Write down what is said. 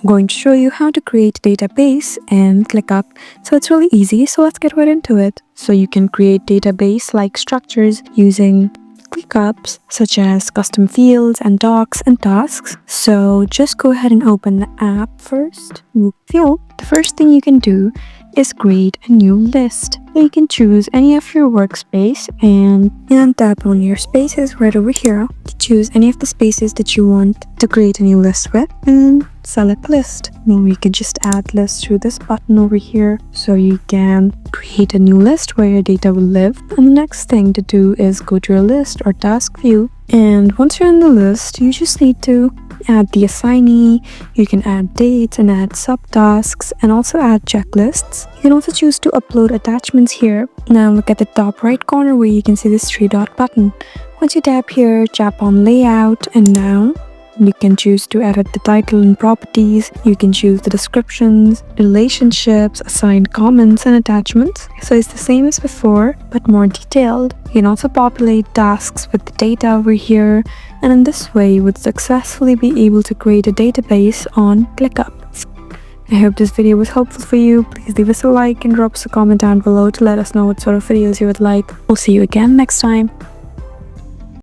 I'm going to show you how to create a database in ClickUp. So it's really easy, so let's get right into it. So you can create database-like structures using ClickUps, such as custom fields and docs and tasks. So just go ahead and open the app first. The first thing you can do is create a new list. So you can choose any of your workspace and tap on your spaces right over here to choose any of the spaces that you want to create a new list with and select list. Now you can just add list through this button over here, so you can create a new list where your data will live. And the next thing to do is go to your list or task view, and once you're in the list, you just need to add the assignee. You can add dates and add subtasks and also add checklists. You can also choose to upload attachments here. Now look at the top right corner where you can see this 3-dot button. Once you tap here, tap on layout, and now you can choose to edit the title and properties. You can choose the descriptions, relationships, assigned comments and attachments. So it's the same as before, but more detailed. You can also populate tasks with the data over here. And in this way, you would successfully be able to create a database on ClickUp. I hope this video was helpful for you. Please leave us a like and drop us a comment down below to let us know what sort of videos you would like. We'll see you again next time.